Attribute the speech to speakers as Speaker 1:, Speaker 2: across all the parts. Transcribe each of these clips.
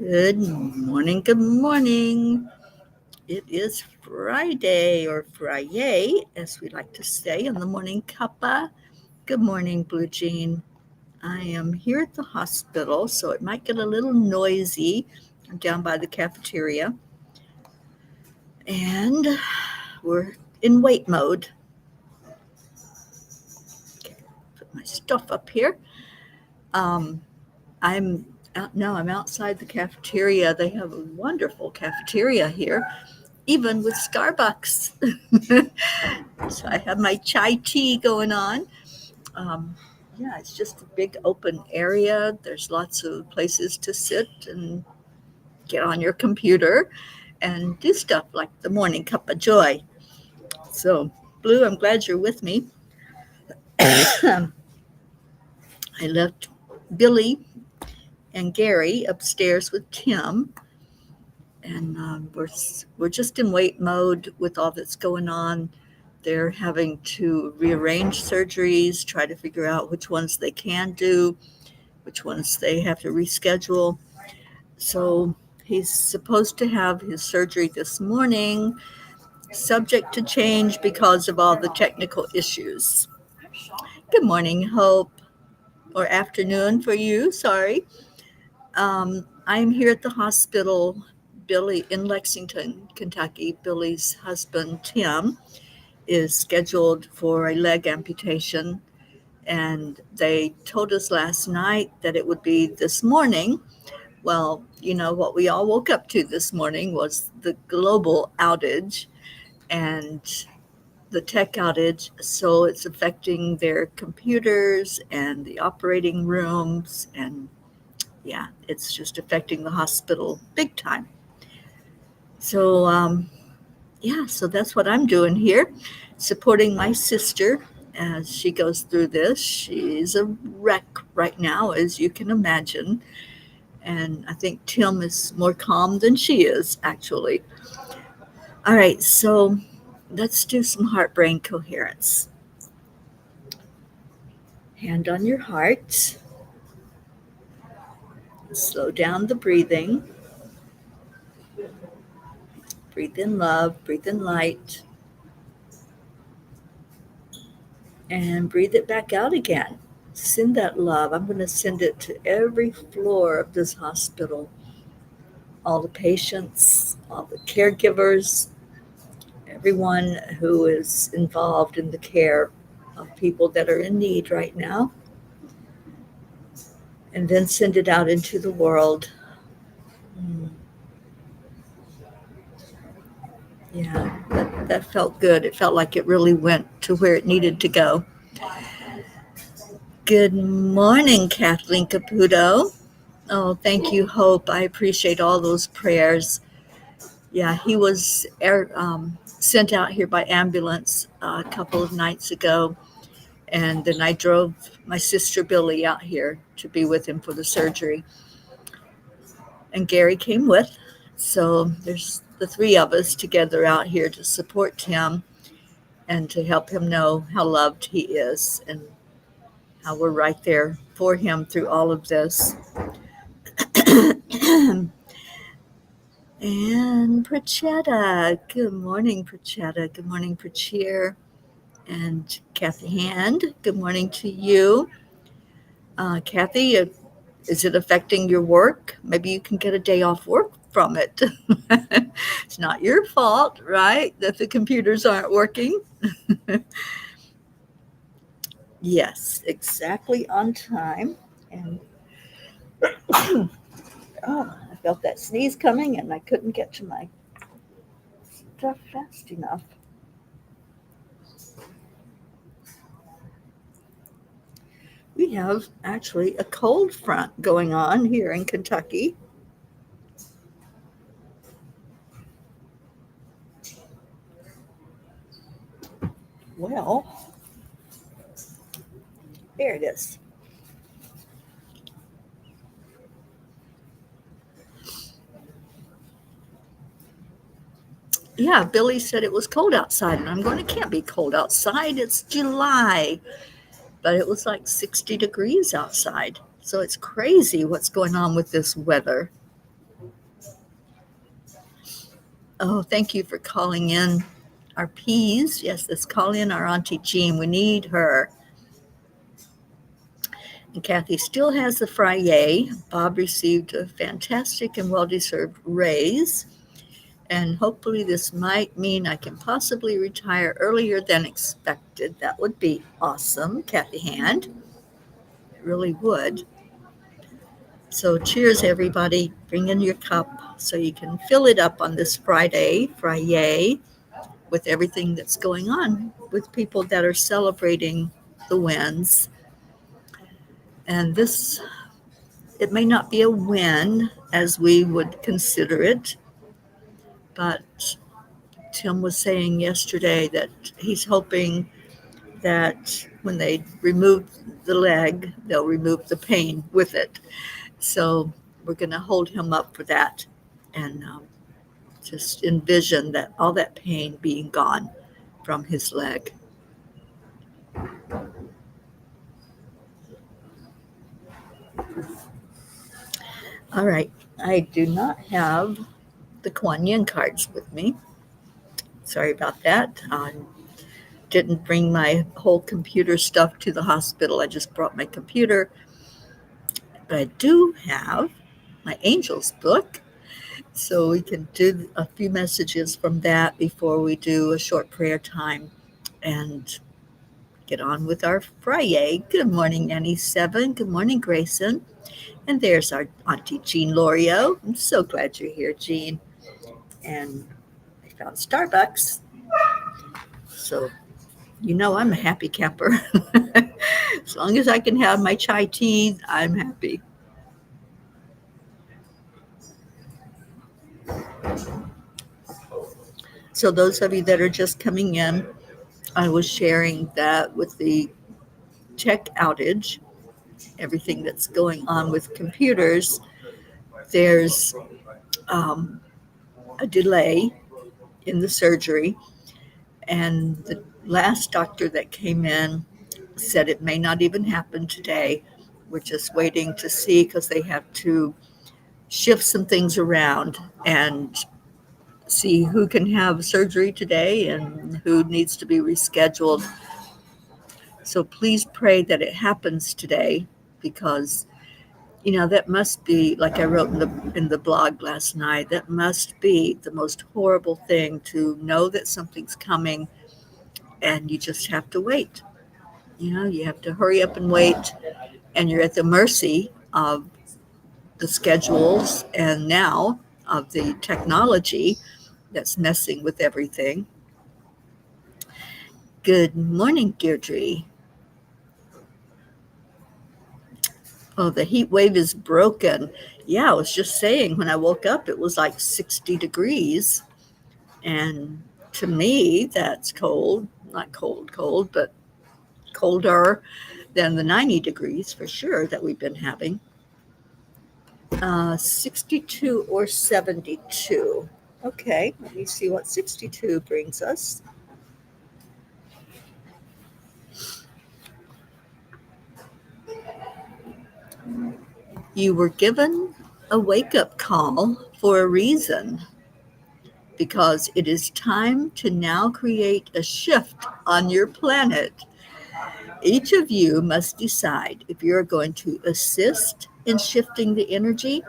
Speaker 1: Good morning, good morning. It is Friday, or Friday, as we like to say on the Morning Cuppa. Good morning, Blue Jean. I am here at the hospital, so it might get a little noisy. I'm down by the cafeteria, and we're in wait mode. Okay, put my stuff up here. I'm outside the cafeteria. They have a wonderful cafeteria here, even with Starbucks. So I have my chai tea going on. It's just a big open area. There's lots of places to sit and get on your computer and do stuff like the Morning Cuppa Joy. So, Blue, I'm glad you're with me. I left Billy and Gary upstairs with Tim, and we're just in wait mode with all that's going on. They're having to rearrange surgeries, try to figure out which ones they can do, which ones they have to reschedule. So he's supposed to have his surgery this morning, subject to change because of all the technical issues. Good morning, Hope, or afternoon for you, sorry. I'm here at the hospital. Billy in Lexington, Kentucky. Billy's husband, Tim, is scheduled for a leg amputation, and they told us last night that it would be this morning. Well, what we all woke up to this morning was the global outage and the tech outage, so it's affecting their computers and the operating rooms, and it's just affecting the hospital big time. So so that's what I'm doing here, supporting my sister as she goes through this. She's a wreck right now, as you can imagine, and I think Tim is more calm than she is, actually. All right, so let's do some heart brain coherence. Hand on your heart. Slow down the breathing. Breathe in love, breathe in light, and breathe it back out again. Send that love. I'm going to send it to every floor of this hospital. All the patients, all the caregivers, everyone who is involved in the care of people that are in need right now. And then send it out into the world. Yeah, that felt good. It felt like it really went to where it needed to go. Good morning, Kathleen Caputo. Oh, thank you, Hope. I appreciate all those prayers. Yeah, he was sent out here by ambulance a couple of nights ago, and then I drove my sister Billy out here to be with him for the surgery. And Gary came with, so there's the three of us together out here to support him and to help him know how loved he is and how we're right there for him through all of this. And Prachetta, good morning, Prachetta. Good morning, Prachir. And Kathy Hand, good morning to you. Kathy, is it affecting your work? Maybe you can get a day off work from it. It's not your fault, right, that the computers aren't working? Yes, exactly on time. And I felt that sneeze coming and I couldn't get to my stuff fast enough. We have actually a cold front going on here in Kentucky. Well, there it is. Yeah, Billy said it was cold outside, and I'm going, it can't be cold outside. It's July. But it was like 60 degrees outside. So it's crazy what's going on with this weather. Oh, thank you for calling in our P's. Yes, let's call in our Auntie Jean. We need her. And Kathy still has the Friday. Bob received a fantastic and well-deserved raise. And hopefully this might mean I can possibly retire earlier than expected. That would be awesome, Kathy Hand. It really would. So cheers, everybody. Bring in your cup so you can fill it up on this Friday, with everything that's going on with people that are celebrating the wins. And this, it may not be a win as we would consider it, but Tim was saying yesterday that he's hoping that when they remove the leg, they'll remove the pain with it. So we're going to hold him up for that and just envision that all that pain being gone from his leg. All right, I do not have the Kuan Yin cards with me. Sorry about that. I didn't bring my whole computer stuff to the hospital. I just brought my computer. But I do have my Angels book. So we can do a few messages from that before we do a short prayer time and get on with our Friday. Good morning, Nanny Seven. Good morning, Grayson. And there's our Auntie Jean Lorio. I'm so glad you're here, Jean. And I found Starbucks. So you know I'm a happy camper. As long as I can have my chai tea, I'm happy. So those of you that are just coming in, I was sharing that with the tech outage, everything that's going on with computers, there's a delay in the surgery. And the last doctor that came in said it may not even happen today. We're just waiting to see because they have to shift some things around and see who can have surgery today and who needs to be rescheduled. So please pray that it happens today because that must be, like I wrote in the blog last night, that must be the most horrible thing to know that something's coming and you just have to wait. You have to hurry up and wait, and you're at the mercy of the schedules and now of the technology that's messing with everything. Good morning, Deirdre. Oh, the heat wave is broken. Yeah, I was just saying when I woke up, it was like 60 degrees. And to me, that's cold. Not cold, cold, but colder than the 90 degrees for sure that we've been having. 62 or 72. Okay, let me see what 62 brings us. You were given a wake-up call for a reason, because it is time to now create a shift on your planet. Each of you must decide if you're going to assist in shifting the energy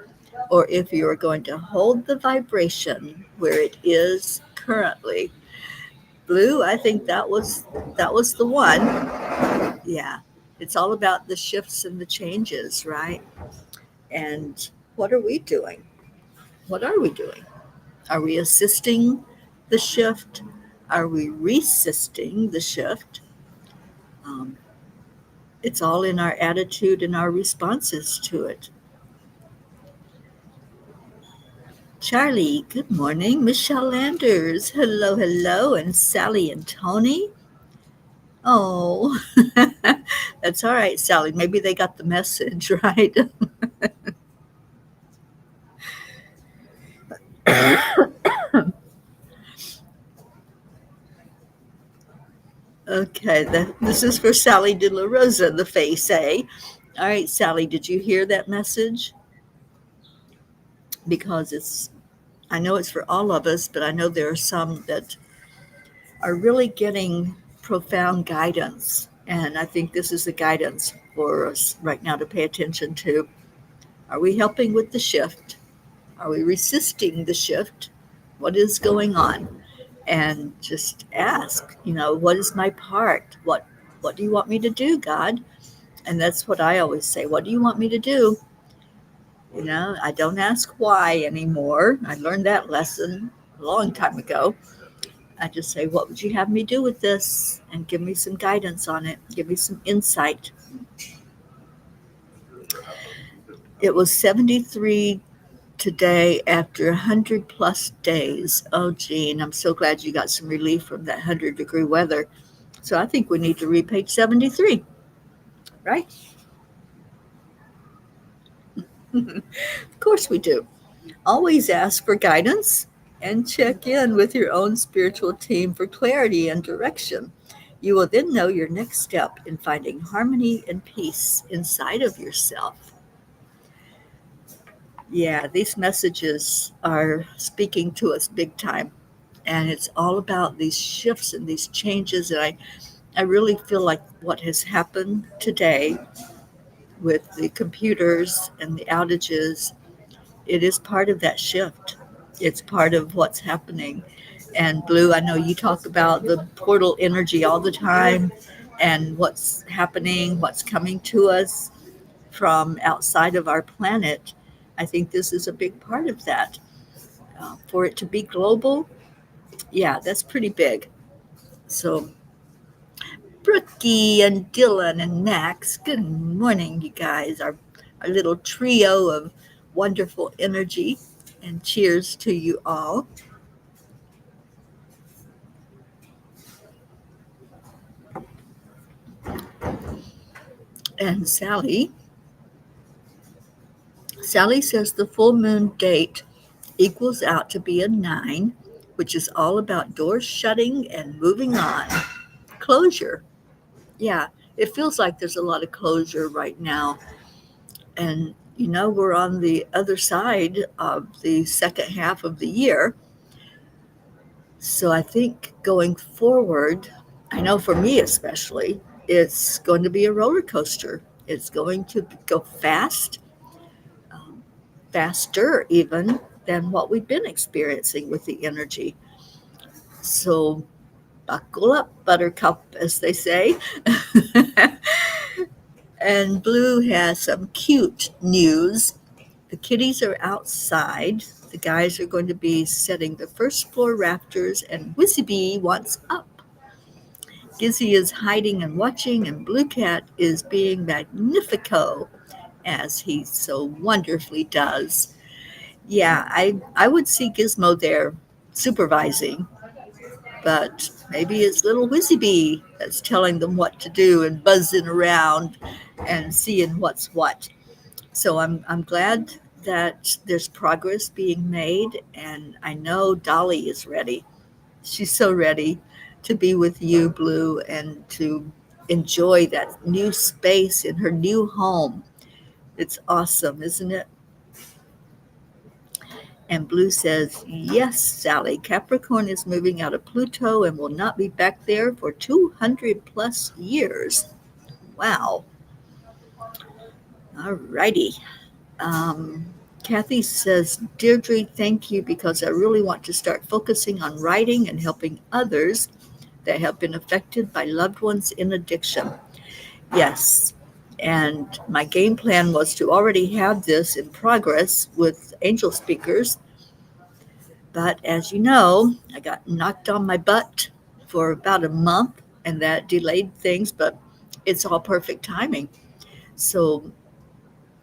Speaker 1: or if you're going to hold the vibration where it is currently. Blue, I think that was the one. Yeah. It's all about the shifts and the changes, right? And what are we doing? What are we doing? Are we assisting the shift? Are we resisting the shift? It's all in our attitude and our responses to it. Charlie, good morning. Michelle Landers, hello, hello. And Sally and Tony. Oh, that's all right, Sally. Maybe they got the message, right? Okay, this is for Sally De La Rosa, the face, eh? All right, Sally, did you hear that message? Because it's I know it's for all of us, but I know there are some that are really getting profound guidance. And I think this is the guidance for us right now to pay attention to. Are we helping with the shift? Are we resisting the shift? What is going on? And just ask, what is my part? What do you want me to do, God? And that's what I always say. What do you want me to do? I don't ask why anymore. I learned that lesson a long time ago. I just say, what would you have me do with this? And give me some guidance on it. Give me some insight. It was 73 today after 100 plus days. Oh, Gene, I'm so glad you got some relief from that 100-degree weather. So I think we need to read page 73, right? Of course we do. Always ask for guidance and check in with your own spiritual team for clarity and direction. You will then know your next step in finding harmony and peace inside of yourself. Yeah, these messages are speaking to us big time. And it's all about these shifts and these changes. And I really feel like what has happened today with the computers and the outages, it is part of that shift. It's part of what's happening. And Blue, I know you talk about the portal energy all the time and what's happening, what's coming to us from outside of our planet. I think this is a big part of that. For it to be global, yeah, that's pretty big. So, Brookie and Dylan and Max, good morning, you guys. Our little trio of wonderful energy. And cheers to you all. And Sally says the full moon date equals out to be a 9, which is all about doors shutting and moving on. Closure. Yeah, it feels like there's a lot of closure right now. And, we're on the other side of the second half of the year. So I think going forward, I know for me especially, it's going to be a roller coaster. It's going to go fast, um, faster even than what we've been experiencing with the energy. So buckle up, buttercup, as they say. And Blue has some cute news. The kitties are outside. The guys are going to be setting the first floor rafters, and Wizzy Bee wants up. Gizzy is hiding and watching, and Blue Cat is being magnifico, as he so wonderfully does. Yeah, I would see Gizmo there supervising, but maybe it's little Wizzy Bee that's telling them what to do and buzzing around and seeing what's what. So I'm glad that there's progress being made, and I know Dolly is ready. She's so ready to be with you, Blue, and to enjoy that new space in her new home. It's awesome, isn't it? And Blue says, yes, Sally, Capricorn is moving out of Pluto and will not be back there for 200 plus years. Wow. All righty. Um, Kathy says, Deirdre, thank you because I really want to start focusing on writing and helping others that have been affected by loved ones in addiction. Yes. And my game plan was to already have this in progress with angel speakers. But as you know, I got knocked on my butt for about a month and that delayed things, but it's all perfect timing. So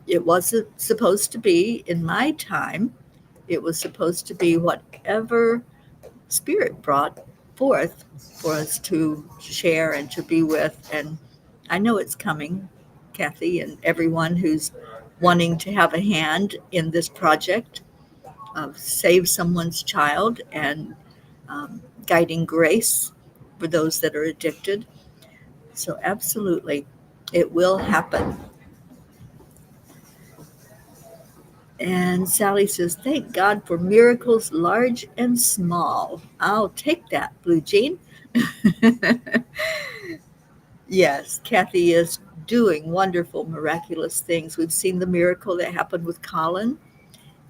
Speaker 1: it wasn't supposed to be in my time. It was supposed to be whatever Spirit brought forth for us to share and to be with. And I know it's coming, Kathy, and everyone who's wanting to have a hand in this project of Save Someone's Child and guiding grace for those that are addicted. So, absolutely, it will happen. And Sally says, thank God for miracles large and small. I'll take that, Blue Jean. Yes, Kathy is doing wonderful, miraculous things. We've seen the miracle that happened with Colin.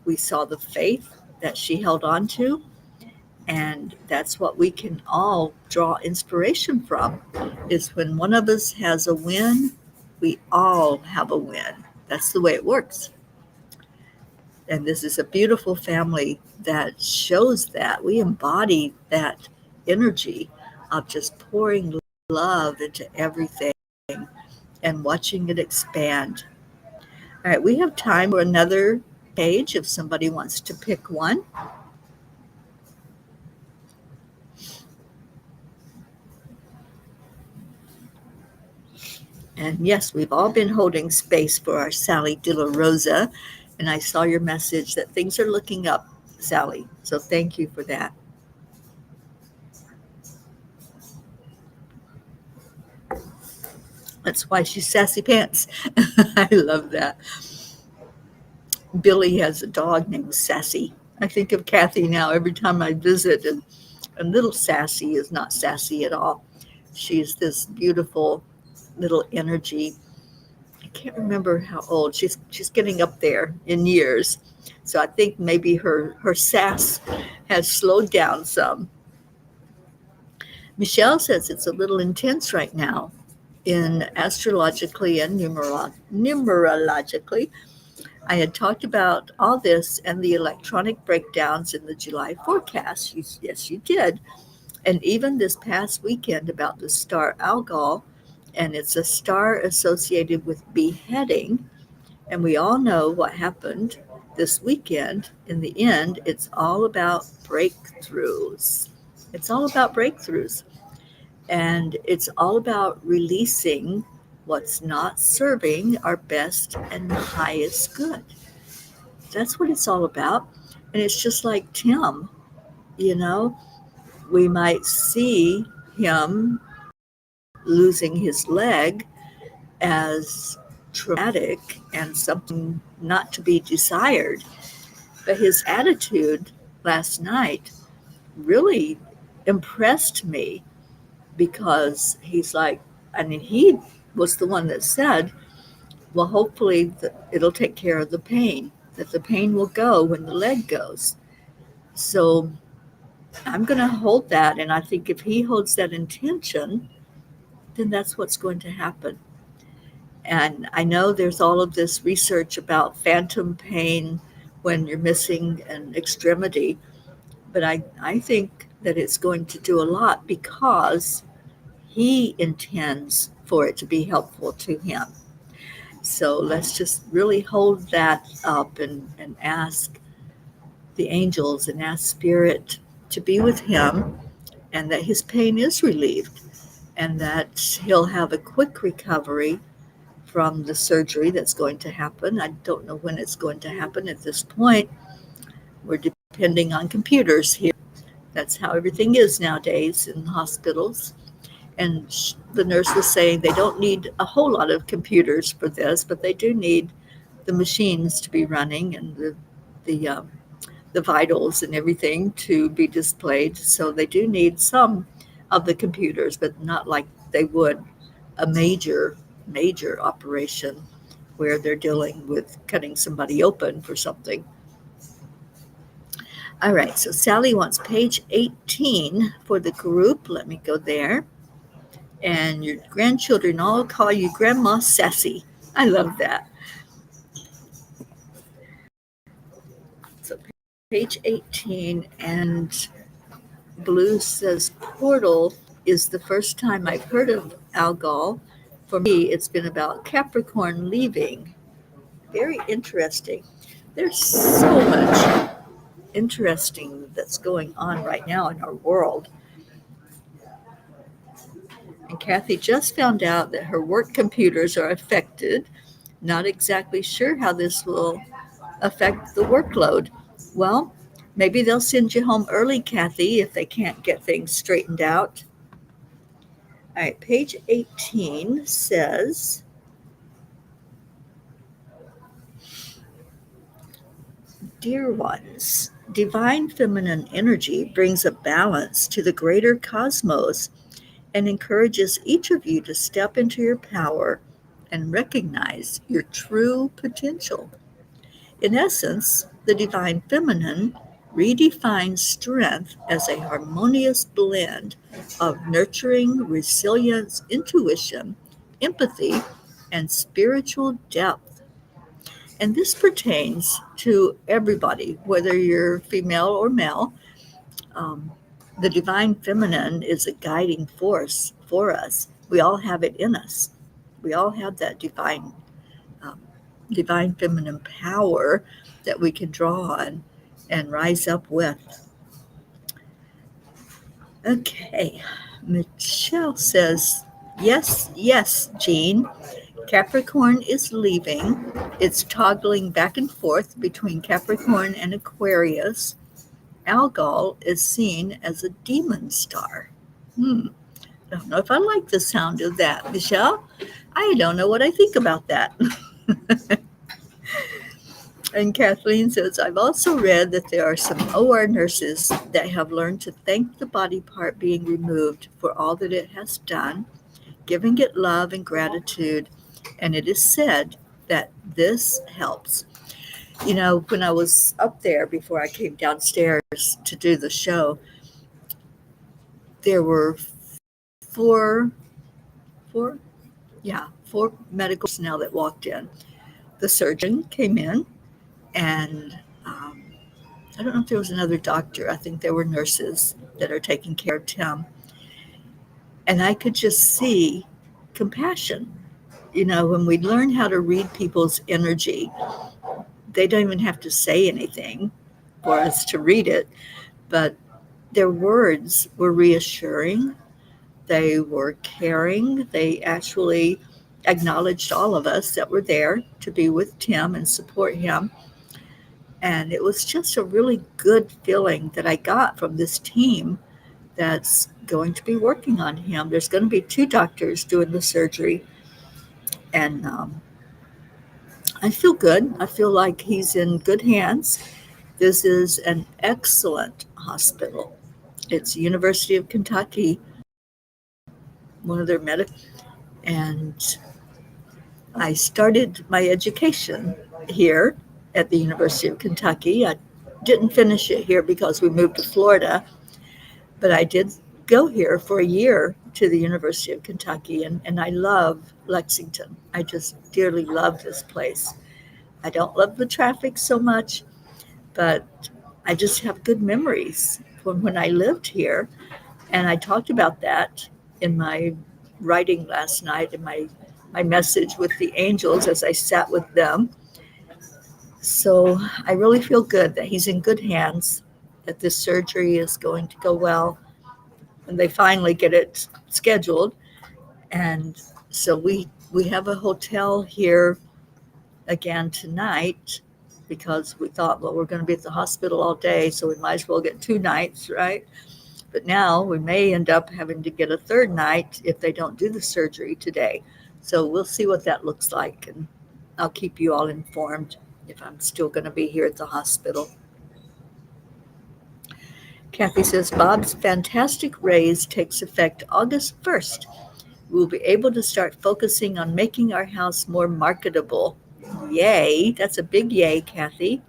Speaker 1: We saw the faith that she held on to. And that's what we can all draw inspiration from, is when one of us has a win, we all have a win. That's the way it works. And this is a beautiful family that shows that. We embody that energy of just pouring love into everything and watching it expand. All right, we have time for another page if somebody wants to pick one. And yes, we've all been holding space for our Sally De La Rosa. And I saw your message that things are looking up, Sally. So thank you for that. That's why she's sassy pants. I love that. Billy has a dog named Sassy. I think of Kathy now every time I visit, and little Sassy is not sassy at all. She's this beautiful little energy. I can't remember how old she's getting up there in years. So I think maybe her sass has slowed down some. Michelle says it's a little intense right now in astrologically and numerologically. I had talked about all this and the electronic breakdowns in the July forecast. Yes, you did. And even this past weekend about the star Algol, and it's a star associated with beheading. And we all know what happened this weekend. In the end, it's all about breakthroughs. It's all about breakthroughs. And it's all about releasing what's not serving our best and highest good. That's what it's all about. And it's just like Tim, you know, we might see him losing his leg as traumatic and something not to be desired. But his attitude last night really impressed me because he's like, I mean, he was the one that said, well, hopefully it'll take care of the pain, that the pain will go when the leg goes. So I'm going to hold that. And I think if he holds that intention, then that's what's going to happen. And I know there's all of this research about phantom pain when you're missing an extremity, but I think that it's going to do a lot because he intends for it to be helpful to him. So let's just really hold that up and ask the angels and ask Spirit to be with him and that his pain is relieved and that he'll have a quick recovery from the surgery that's going to happen. I don't know when it's going to happen at this point. We're depending on computers here. That's how everything is nowadays in hospitals. And the nurse was saying they don't need a whole lot of computers for this, but they do need the machines to be running and the the vitals and everything to be displayed. So they do need some of the computers, but not like they would a major operation where they're dealing with cutting somebody open for something. All right, so Sally wants page 18 for the group. Let me go there. And your grandchildren all call you Grandma Sassy. I love that. So page 18, and Blue says portal is the first time I've heard of Algol. For me, it's been about Capricorn leaving. Very interesting. There's so much interesting that's going on right now in our world. And Kathy just found out that her work computers are affected. Not exactly sure how this will affect the workload. Well, maybe they'll send you home early, Kathy, if they can't get things straightened out. All right, page 18 says, dear ones, divine feminine energy brings a balance to the greater cosmos and encourages each of you to step into your power and recognize your true potential. In essence, the divine feminine redefines strength as a harmonious blend of nurturing resilience, intuition, empathy, and spiritual depth. And this pertains to everybody, whether you're female or male. Um, the divine feminine is a guiding force for us. We all have it in us. We all have that um, divine feminine power that we can draw on and rise up with. Okay, Michelle says, yes, yes, Jean. Capricorn is leaving. It's toggling back and forth between Capricorn and Aquarius. Algol is seen as a demon star. I don't know if I like the sound of that, Michelle. I don't know what I think about that. And Kathleen says, I've also read that there are some OR nurses that have learned to thank the body part being removed for all that it has done, giving it love and gratitude. And it is said that this helps. You know, when I was up there before I came downstairs to do the show, there were four, four, four medical personnel that walked in. The surgeon came in, and I don't know if there was another doctor. I think there were nurses that are taking care of Tim. And I could just see compassion. You know, when we learn how to read people's energy, they don't even have to say anything for us to read it, but their words were reassuring. They were caring. They actually acknowledged all of us that were there to be with Tim and support him. And it was just a really good feeling that I got from this team that's going to be working on him. There's going to be two doctors doing the surgery. And I feel good. I feel like he's in good hands. This is an excellent hospital. It's University of Kentucky, one of their medical. And I started my education here at the University of Kentucky. I didn't finish it here because we moved to Florida, but I did go here for a year to the University of Kentucky, and I love Lexington. I just dearly love this place. I don't love the traffic so much, but I just have good memories from when I lived here. And I talked about that in my writing last night in my message with the angels as I sat with them. So I really feel good that he's in good hands, that this surgery is going to go well, and they finally get it scheduled. And so we have a hotel here again tonight because we thought, well, we're going to be at the hospital all day, so we might as well get 2 nights, right? But now we may end up having to get a third night if they don't do the surgery today. So we'll see what that looks like, and I'll keep you all informed if I'm still going to be here at the hospital. Kathy says, Bob's fantastic raise takes effect August 1st. We'll be able to start focusing on making our house more marketable. Yay. That's a big yay, Kathy.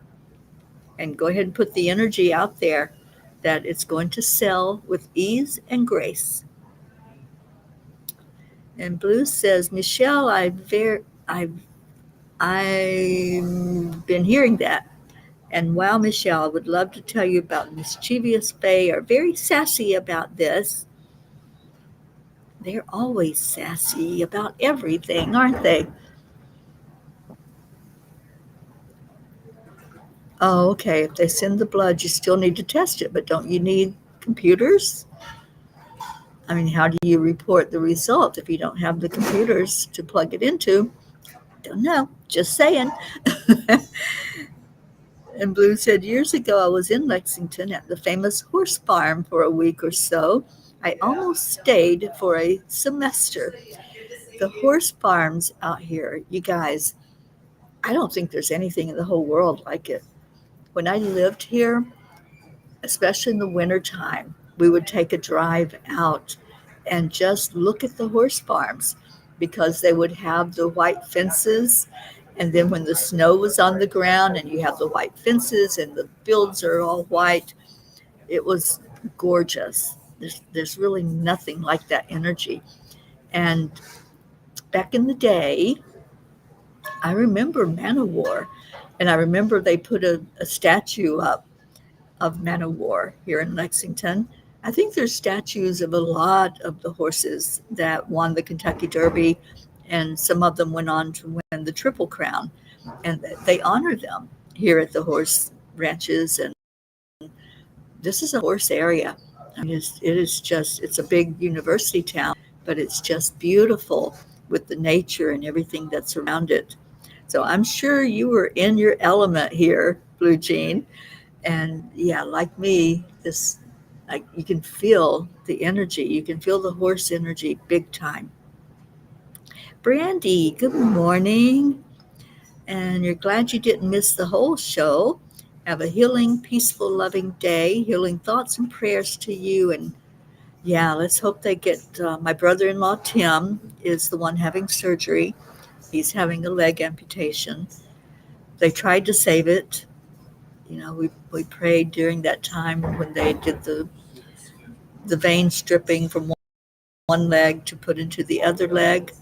Speaker 1: And go ahead and put the energy out there that it's going to sell with ease and grace. And Blue says, Michelle, I've been hearing that. And wow, Michelle, I would love to tell you about mischievous Fae are very sassy about this. They're always sassy about everything, aren't they? Oh, okay. If they send the blood, you still need to test it, but don't you need computers? I mean, how do you report the result if you don't have the computers to plug it into? Don't know. Just saying. And Blue said, years ago, I was in Lexington at the famous horse farm for a week or so. I almost stayed for a semester. The horse farms out here, you guys, I don't think there's anything in the whole world like it. When I lived here, especially in the wintertime, we would take a drive out and just look at the horse farms because they would have the white fences. And then when the snow was on the ground and you have the white fences and the fields are all white, it was gorgeous. There's really nothing like that energy. And back in the day, I remember Manowar, and I remember they put a statue up of Manowar here in Lexington. I think there's statues of a lot of the horses that won the Kentucky Derby, and some of them went on to win the Triple Crown. And they honor them here at the horse ranches. And this is a horse area. I mean, it's a big university town, but it's just beautiful with the nature and everything that's around it. So I'm sure you were in your element here, Blue Jean. And yeah, like me, this, like, you can feel the energy. You can feel the horse energy big time. Brandy, good morning. And you're glad you didn't miss the whole show. Have a healing, peaceful, loving day. Healing thoughts and prayers to you. And yeah, let's hope they get. My brother-in-law Tim is the one having surgery. He's having a leg amputation. They tried to save it. You know, we prayed during that time when they did the vein stripping from one leg to put into the other leg,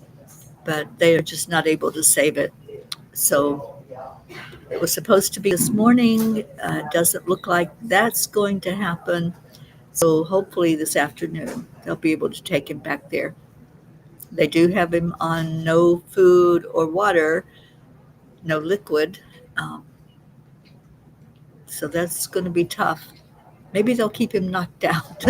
Speaker 1: but they are just not able to save it. So it was supposed to be this morning. Doesn't look like that's going to happen. So hopefully this afternoon they'll be able to take him back there. They do have him on no food or water, no liquid. Um, so that's going to be tough. Maybe they'll keep him knocked out.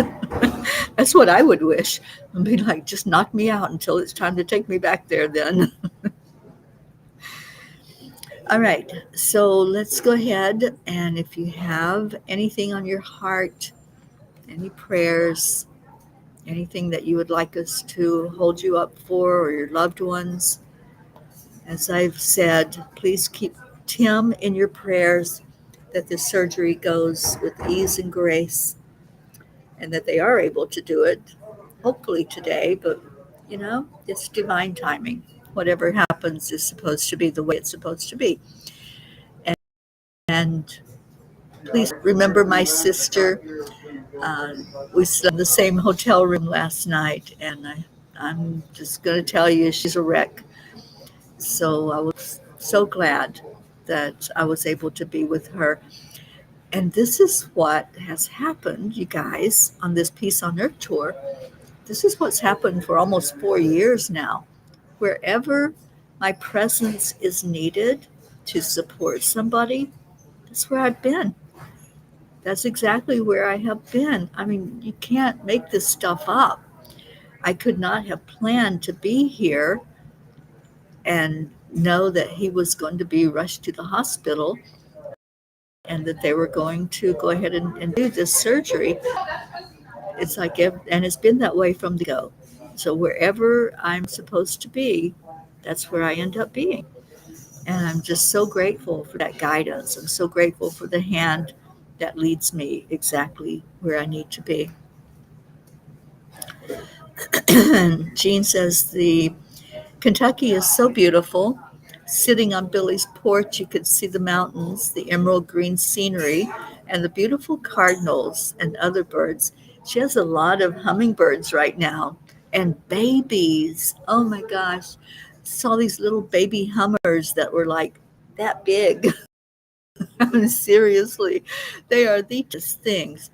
Speaker 1: That's what I would wish. I'd be like, just knock me out until it's time to take me back there then. All right, so let's go ahead, and if you have anything on your heart, any prayers, anything that you would like us to hold you up for, or your loved ones, as I've said, please keep Tim in your prayers, that the surgery goes with ease and grace, and that they are able to do it, hopefully today, but it's divine timing. Whatever happens is supposed to be the way it's supposed to be. And please remember my sister. We slept in the same hotel room last night, and I'm just going to tell you, she's a wreck. So I was so glad that I was able to be with her. And this is what has happened, you guys, on this Peace on Earth tour. This is what's happened for almost 4 years now. Wherever my presence is needed to support somebody, that's where I've been. That's exactly where I have been. I mean, you can't make this stuff up. I could not have planned to be here and know that he was going to be rushed to the hospital and that they were going to go ahead and do this surgery. It's like, and it's been that way from the go. So wherever I'm supposed to be, that's where I end up being. And I'm just so grateful for that guidance. I'm so grateful for the hand that leads me exactly where I need to be. Jean says the Kentucky is so beautiful. Sitting on Billy's porch, you could see the mountains, the emerald green scenery, and the beautiful cardinals and other birds. She has a lot of hummingbirds right now and babies. Oh my gosh. Saw these little baby hummers that were like that big. I mean, seriously, they are the just things.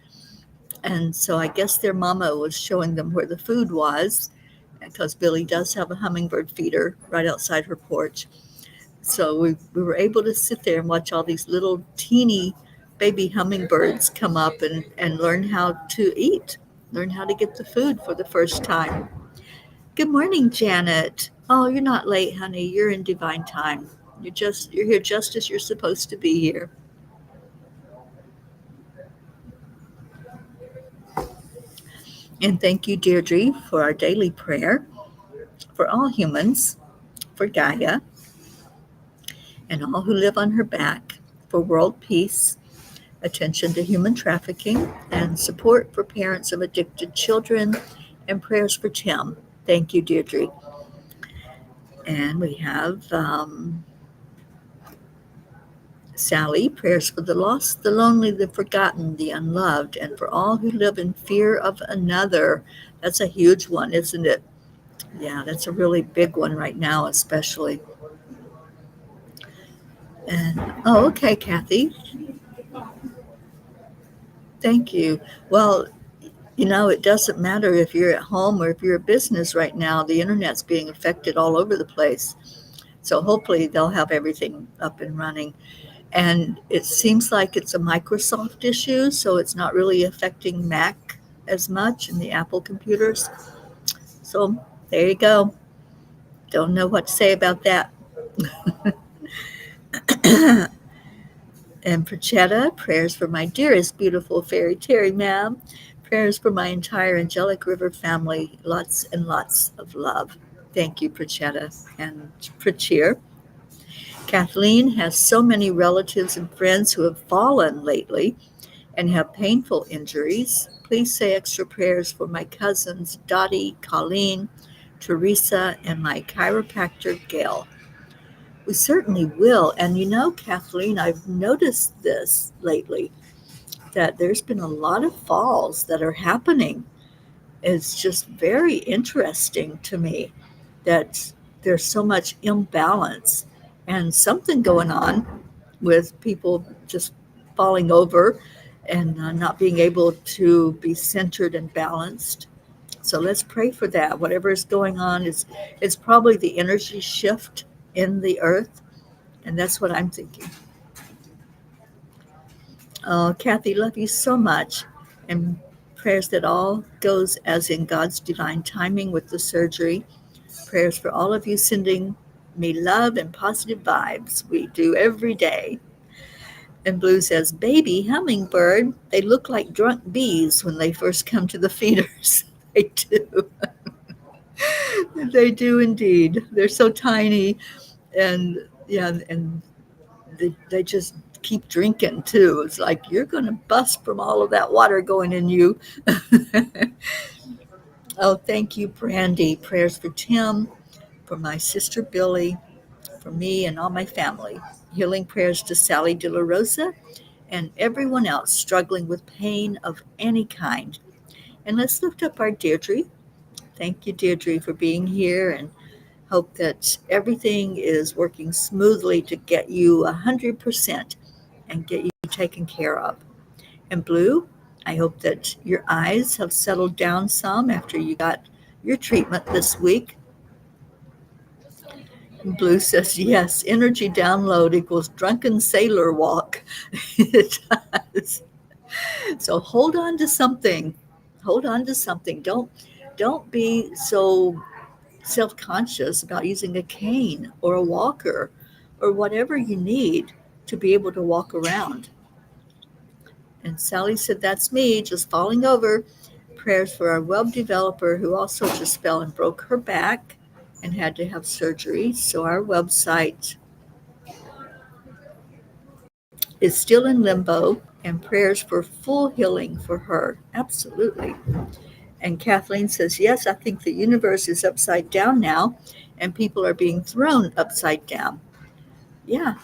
Speaker 1: And so I guess their mama was showing them where the food was, because Billy does have a hummingbird feeder right outside her porch. So we were able to sit there and watch all these little teeny baby hummingbirds come up and learn how to eat, learn how to get the food for the first time. Good morning, Janet. Oh, you're not late, honey. You're in divine time. You're here just as you're supposed to be here. And thank you, Deirdre, for our daily prayer for all humans, for Gaia, and all who live on her back, for world peace, attention to human trafficking, and support for parents of addicted children, and prayers for Tim. Thank you, Deirdre. And we have Sally, prayers for the lost, the lonely, the forgotten, the unloved, and for all who live in fear of another. That's a huge one, isn't it? Yeah, that's a really big one right now, especially. And oh, okay, Kathy. Thank you. Well, it doesn't matter if you're at home or if you're a business right now. The internet's being affected all over the place. So hopefully they'll have everything up and running. And it seems like it's a Microsoft issue, so it's not really affecting Mac as much in the Apple computers. So there you go. Don't know what to say about that. And Prachetta, prayers for my dearest, beautiful fairy Teri, ma'am. Prayers for my entire Angelic River family. Lots and lots of love. Thank you, Prachetta and Prachir. Kathleen has so many relatives and friends who have fallen lately and have painful injuries. Please say extra prayers for my cousins Dottie, Colleen, Teresa, and my chiropractor Gail. We certainly will. And Kathleen, I've noticed this lately, that there's been a lot of falls that are happening. It's just very interesting to me that there's so much imbalance and something going on with people just falling over and not being able to be centered and balanced. So let's pray for that. Whatever is going on is it's probably the energy shift in the earth, and that's what I'm thinking. Oh, Kathy, love you so much, and prayers that all goes as in God's divine timing with the surgery. Prayers for all of you sending me love and positive vibes. We do every day. And Blue says, baby hummingbird, they look like drunk bees when they first come to the feeders. They do. They do indeed. They're so tiny, and yeah, and they just keep drinking too. It's like you're going to bust from all of that water going in you. Oh, thank you, Brandy. Prayers for Tim, for my sister Billy, for me and all my family. Healing prayers to Sally De La Rosa and everyone else struggling with pain of any kind. And let's lift up our Deirdre. Thank you, Deirdre, for being here, and hope that everything is working smoothly to get you 100% and get you taken care of. And Blue, I hope that your eyes have settled down some after you got your treatment this week. And Blue says, yes, energy download equals drunken sailor walk. It does. So hold on to something. Hold on to something. Don't be so self-conscious about using a cane or a walker or whatever you need to be able to walk around. And Sally said, that's me, just falling over. Prayers for our web developer who also just fell and broke her back and had to have surgery. So our website is still in limbo, and prayers for full healing for her. Absolutely. And Kathleen says, yes, I think the universe is upside down now, and people are being thrown upside down. Yeah.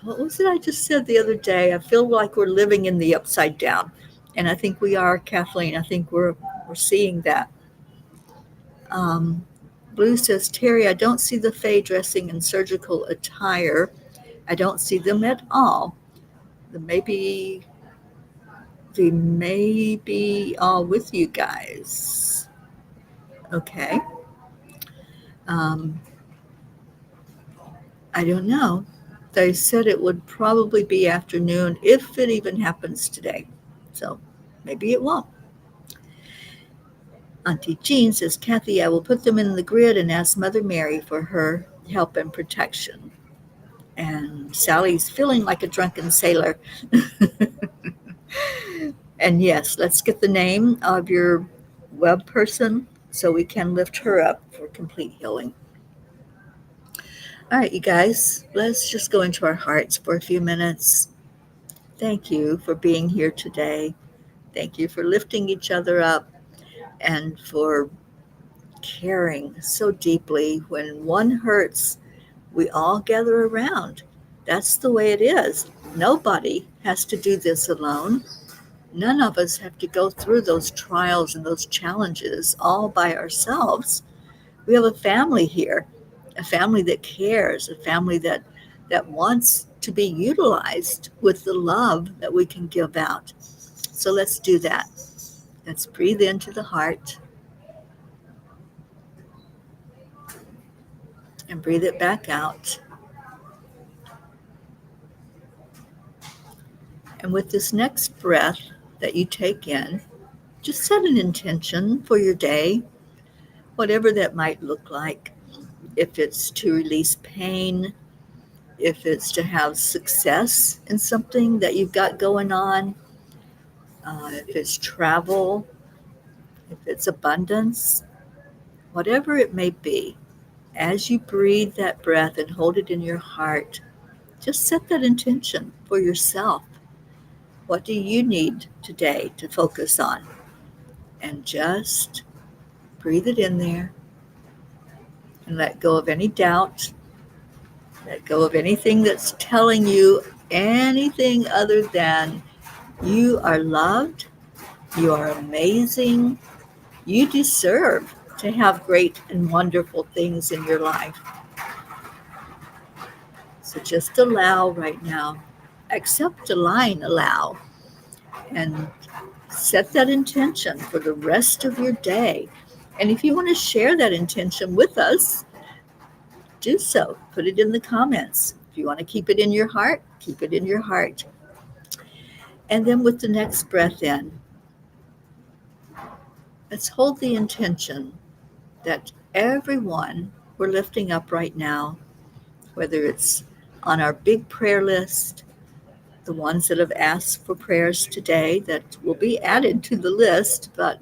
Speaker 1: What was it I just said the other day? I feel like we're living in the upside down. And I think we are, Kathleen. I think we're seeing that. Blue says, Teri, I don't see the Fae dressing in surgical attire. I don't see them at all. Maybe they may be all with you guys. Okay. I don't know. They said it would probably be afternoon if it even happens today. So maybe it won't. Auntie Jean says, Kathy, I will put them in the grid and ask Mother Mary for her help and protection. And Sally's feeling like a drunken sailor. And yes, let's get the name of your web person so we can lift her up for complete healing. All right, you guys, let's just go into our hearts for a few minutes. thank you for being here today. Thank you for lifting each other up and for caring so deeply. When one hurts, we all gather around. That's the way it is. Nobody has to do this alone. None of us have to go through those trials and those challenges all by ourselves. We have a family here, a family that cares, a family that wants to be utilized with the love that we can give out. So let's do that. Let's breathe into the heart and breathe it back out. And with this next breath that you take in, just set an intention for your day, whatever that might look like. If it's to release pain, if it's to have success in something that you've got going on, if it's travel, if it's abundance, whatever it may be, as you breathe that breath and hold it in your heart, just set that intention for yourself. What do you need today to focus on? And just breathe it in there and let go of any doubt. Let go of anything that's telling you anything other than you are loved, you are amazing, you deserve to have great and wonderful things in your life. So just allow right now, accept, align, allow, and set that intention for the rest of your day. And if you want to share that intention with us, do so. Put it in the comments. If you want to keep it in your heart, keep it in your heart. And then with the next breath in, let's hold the intention that everyone we're lifting up right now, whether it's on our big prayer list, the ones that have asked for prayers today that will be added to the list, but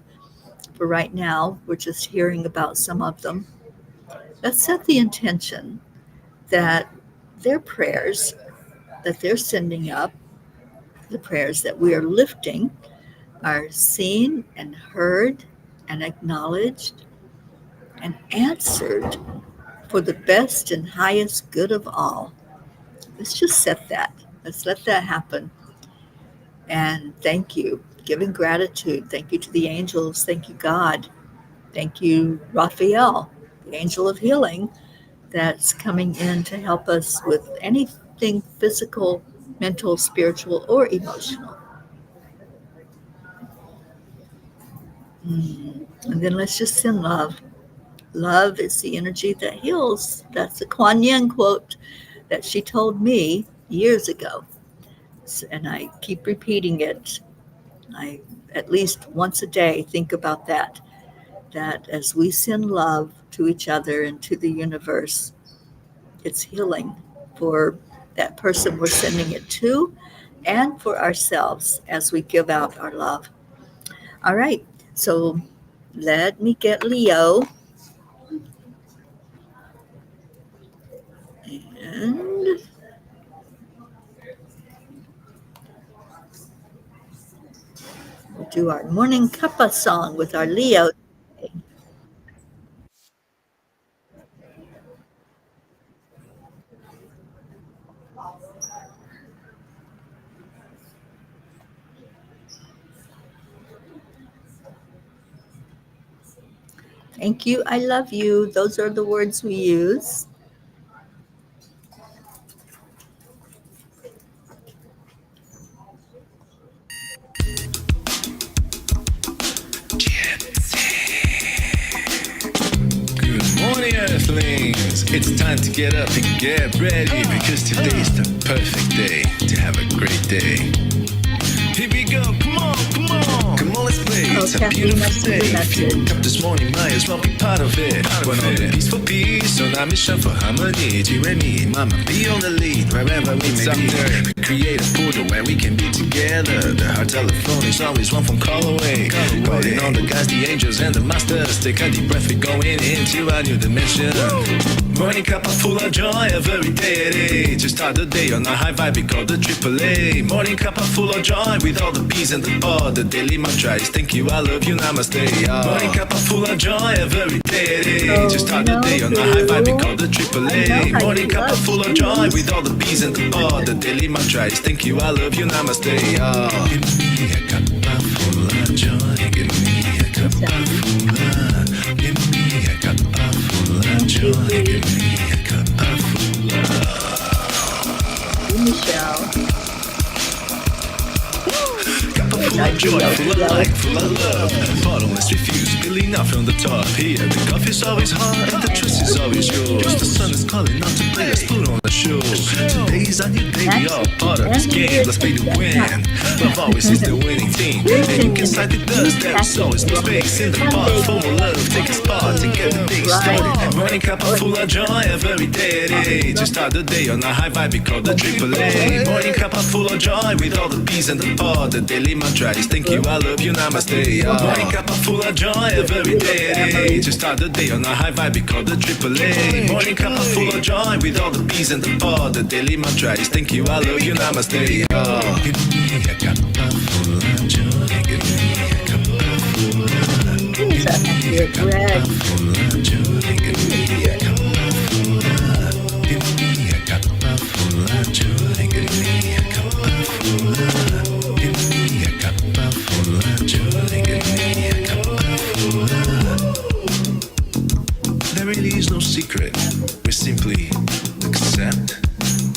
Speaker 1: for right now, we're just hearing about some of them. Let's set the intention that their prayers that they're sending up, the prayers that we are lifting, are seen and heard and acknowledged and answered for the best and highest good of all. Let's just set that. Let's let that happen. And thank you. Giving gratitude. Thank you to the angels. Thank you, God. Thank you, Raphael, the angel of healing, that's coming in to help us with anything physical, mental, spiritual, or emotional. And then let's just send love. Love is the energy that heals. That's a Kuan Yin quote that she told me years ago. And I keep repeating it. I, at least once a day, think about that as we send love to each other and to the universe, it's healing for that person we're sending it to and for ourselves as we give out our love. All right, so let me get Leo. And we'll do our Morning Cuppa song with our Leo. Thank you. I love you. Those are the words we use.
Speaker 2: Good morning, Earthlings. It's time to get up and get ready because today's the perfect day to have a great day. Here we go. Come on, come on. Come on, let's play. It's a beautiful day. If you woke up this morning, might as well be part of it. We're on a peaceful peace, on our mission for harmony. You and me, mama, be on the lead wherever we may be. We create a portal where we can be together. The heart telephone is always one phone call away. Calling all the guys, the angels, and the masters. Take a deep breath, we're going into a new dimension. Morning cup of full of joy every day. Just start the day on a high vibe, we call the AAA. Morning cup of full of joy with all the P's and the pod. The daily mantra is thank you, I love you, namaste. Morning cup of full of joy every day. Just start the day on a high vibe, we call the AAA. Morning cup of full of joy with all the P's and the pod. The daily mantra is thank you, I love you, namaste. Give me a cup full of joy. Give me a cup full of. Give me a cup full of joy. Give me a cup full of.
Speaker 1: Michelle.
Speaker 2: Full of joy, full of light, full of love. Bottomless refuse, spilling out from the top. Here, the coffee's always hot and the trust is always yours. The sun is calling out to play us put on the show. Today's a new day, we all part of this game. Let's play to win. Love always is the winning team. And you can sight the dust, there's always no space in the pot. Full of love, take a spot to get the day started. Morning cup of full of joy every day. Just start the day on a high vibe, we call the AAA. Morning cup of full of joy with all the P's and the pod. The daily mantra is thank you, I love you, namaste. Morning cup of full of joy every day. Just start the day on a high vibe, we call the AAA. Morning cup of full of joy with all the P's and the pod. The daily mantra is thank you, I love you, namaste. Give me a cup full of joy. Give me a cup full of. Give me a cup full of joy. Give me a cup full of. Give me a cup full of joy. Give me a cup full of. Give me a cup full of joy. Give me a cup full of. There really is no secret. We simply accept,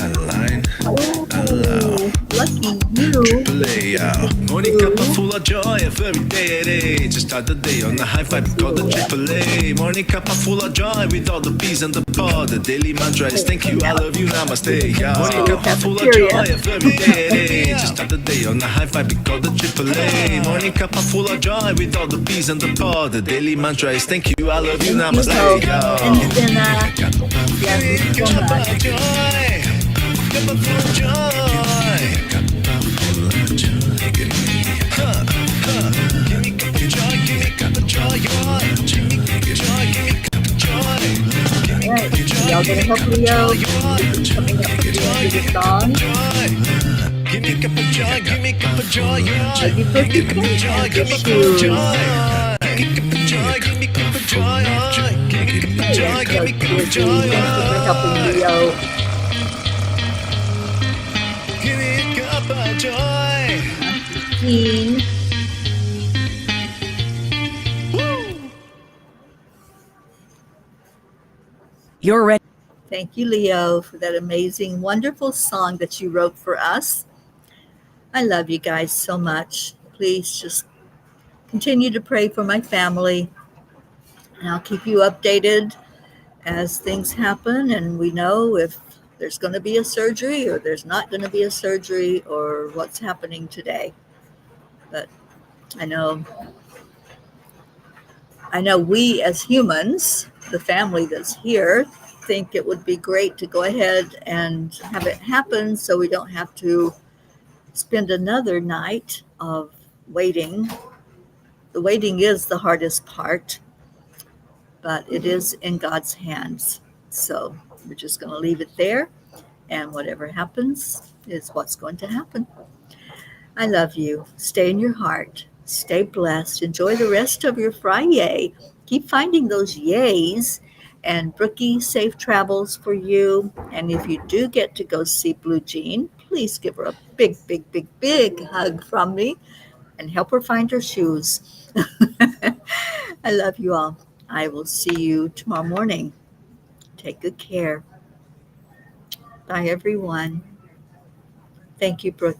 Speaker 2: align, allow.
Speaker 1: Lucky you.
Speaker 2: AAA, morning cup of full of joy every day. Just start the day on the high vibe called the AAA. Morning cup of full of joy with all the P's and the pod. The daily mantra is thank you, I love you, namaste. Morning cup of full of joy every day. Just start the day on the high vibe called the AAA. Morning cup of full of joy with all the P's and the pod. The daily mantra is thank you, I love you, namaste. Cup of joy. Cup of full of joy. Cup full of joy. Give me a cup. Give me cup of joy. Give me cup of joy. Give me cup of joy. Give me cup of joy. Give me cup of joy.
Speaker 1: Y'all gonna help Leo? Coming up with the end of the song.
Speaker 2: Give me cup of joy. Give me cup of joy.
Speaker 1: Are you supposed to
Speaker 2: Give me joy. Give me cup of joy. Give me cup of joy. Give me cup of joy. Give me cup of joy. Give me cup of joy.
Speaker 1: Thank you for helping Leo.
Speaker 2: Give me a cup of joy.
Speaker 1: Jean.
Speaker 3: You're ready.
Speaker 1: Thank you, Leo, for that amazing, wonderful song that you wrote for us. I love you guys so much. Please just continue to pray for my family, and I'll keep you updated as things happen, and we know if there's going to be a surgery or there's not going to be a surgery or what's happening today. But I know we as humans, the family that's here, think it would be great to go ahead and have it happen so we don't have to spend another night of waiting. The waiting is the hardest part, but it is in God's hands. So we're just going to leave it there, and whatever happens is what's going to happen. I love you. Stay in your heart. Stay blessed. Enjoy the rest of your Friday. Keep finding those yays. And Brookie, safe travels for you. And if you do get to go see Blue Jean, please give her a big, big, big, big hug from me and help her find her shoes. I love you all. I will see you tomorrow morning. Take good care. Bye, everyone. Thank you, Brookie.